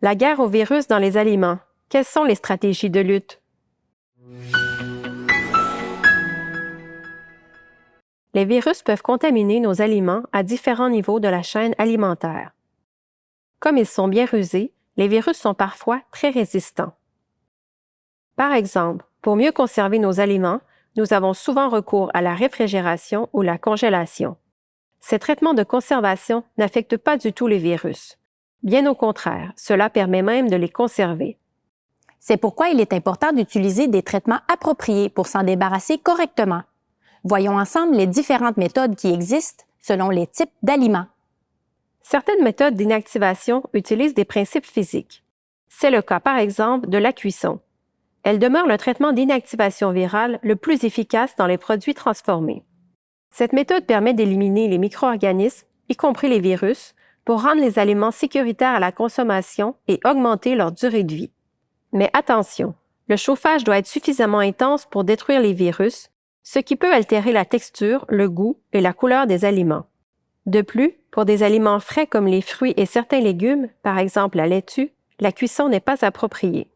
La guerre aux virus dans les aliments. Quelles sont les stratégies de lutte? Les virus peuvent contaminer nos aliments à différents niveaux de la chaîne alimentaire. Comme ils sont bien rusés, les virus sont parfois très résistants. Par exemple, pour mieux conserver nos aliments, nous avons souvent recours à la réfrigération ou la congélation. Ces traitements de conservation n'affectent pas du tout les virus. Bien au contraire, cela permet même de les conserver. C'est pourquoi il est important d'utiliser des traitements appropriés pour s'en débarrasser correctement. Voyons ensemble les différentes méthodes qui existent selon les types d'aliments. Certaines méthodes d'inactivation utilisent des principes physiques. C'est le cas, par exemple, de la cuisson. Elle demeure le traitement d'inactivation virale le plus efficace dans les produits transformés. Cette méthode permet d'éliminer les micro-organismes, y compris les virus, pour rendre les aliments sécuritaires à la consommation et augmenter leur durée de vie. Mais attention, le chauffage doit être suffisamment intense pour détruire les virus, ce qui peut altérer la texture, le goût et la couleur des aliments. De plus, pour des aliments frais comme les fruits et certains légumes, par exemple la laitue, la cuisson n'est pas appropriée.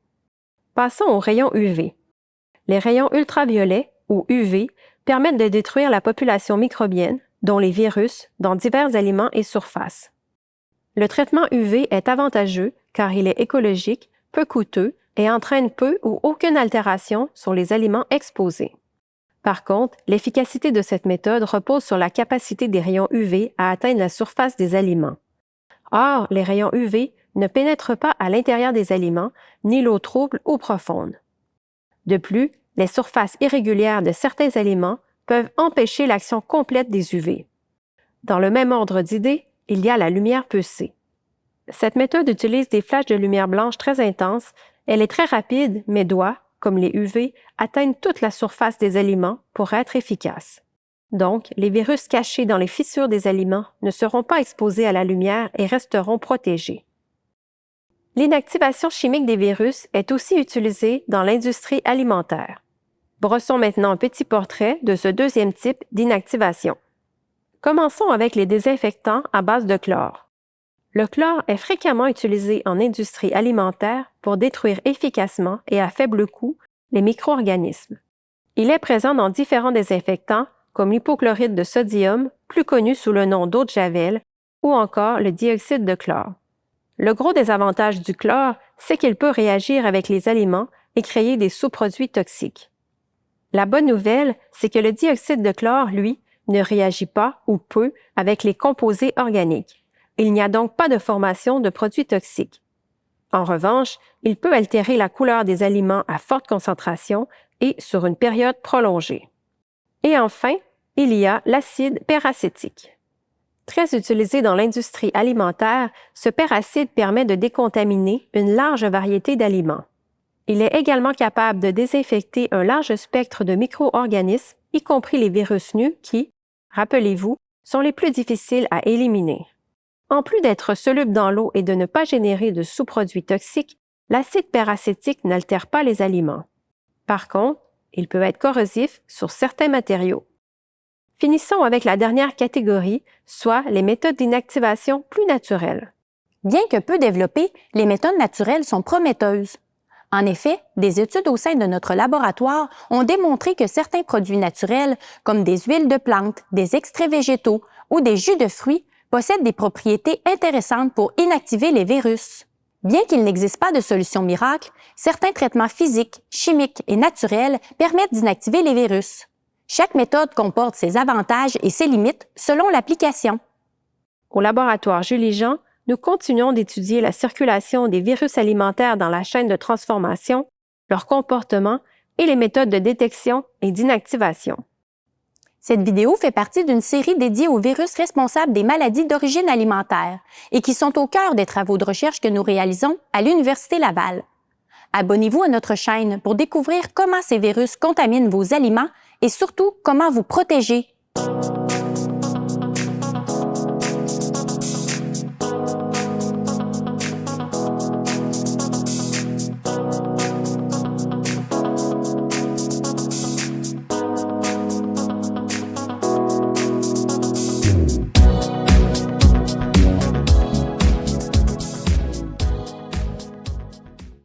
Passons aux rayons UV. Les rayons ultraviolets, ou UV, permettent de détruire la population microbienne, dont les virus, dans divers aliments et surfaces. Le traitement UV est avantageux car il est écologique, peu coûteux et entraîne peu ou aucune altération sur les aliments exposés. Par contre, l'efficacité de cette méthode repose sur la capacité des rayons UV à atteindre la surface des aliments. Or, les rayons UV ne pénètrent pas à l'intérieur des aliments, ni l'eau trouble ou profonde. De plus, les surfaces irrégulières de certains aliments peuvent empêcher l'action complète des UV. Dans le même ordre d'idées, il y a la lumière pulsée. Cette méthode utilise des flashs de lumière blanche très intenses. Elle est très rapide, mais doit, comme les UV, atteindre toute la surface des aliments pour être efficace. Donc, les virus cachés dans les fissures des aliments ne seront pas exposés à la lumière et resteront protégés. L'inactivation chimique des virus est aussi utilisée dans l'industrie alimentaire. Brossons maintenant un petit portrait de ce deuxième type d'inactivation. Commençons avec les désinfectants à base de chlore. Le chlore est fréquemment utilisé en industrie alimentaire pour détruire efficacement et à faible coût les micro-organismes. Il est présent dans différents désinfectants comme l'hypochlorite de sodium, plus connu sous le nom d'eau de Javel, ou encore le dioxyde de chlore. Le gros désavantage du chlore, c'est qu'il peut réagir avec les aliments et créer des sous-produits toxiques. La bonne nouvelle, c'est que le dioxyde de chlore, lui, ne réagit pas ou peu avec les composés organiques. Il n'y a donc pas de formation de produits toxiques. En revanche, il peut altérer la couleur des aliments à forte concentration et sur une période prolongée. Et enfin, il y a l'acide peracétique. Très utilisé dans l'industrie alimentaire, ce peracide permet de décontaminer une large variété d'aliments. Il est également capable de désinfecter un large spectre de micro-organismes, y compris les virus nus qui, rappelez-vous, sont les plus difficiles à éliminer. En plus d'être soluble dans l'eau et de ne pas générer de sous-produits toxiques, l'acide peracétique n'altère pas les aliments. Par contre, il peut être corrosif sur certains matériaux. Finissons avec la dernière catégorie, soit les méthodes d'inactivation plus naturelles. Bien que peu développées, les méthodes naturelles sont prometteuses. En effet, des études au sein de notre laboratoire ont démontré que certains produits naturels, comme des huiles de plantes, des extraits végétaux ou des jus de fruits, possèdent des propriétés intéressantes pour inactiver les virus. Bien qu'il n'existe pas de solution miracle, certains traitements physiques, chimiques et naturels permettent d'inactiver les virus. Chaque méthode comporte ses avantages et ses limites selon l'application. Au laboratoire Julie-Jean, nous continuons d'étudier la circulation des virus alimentaires dans la chaîne de transformation, leur comportement et les méthodes de détection et d'inactivation. Cette vidéo fait partie d'une série dédiée aux virus responsables des maladies d'origine alimentaire et qui sont au cœur des travaux de recherche que nous réalisons à l'Université Laval. Abonnez-vous à notre chaîne pour découvrir comment ces virus contaminent vos aliments et surtout comment vous protéger.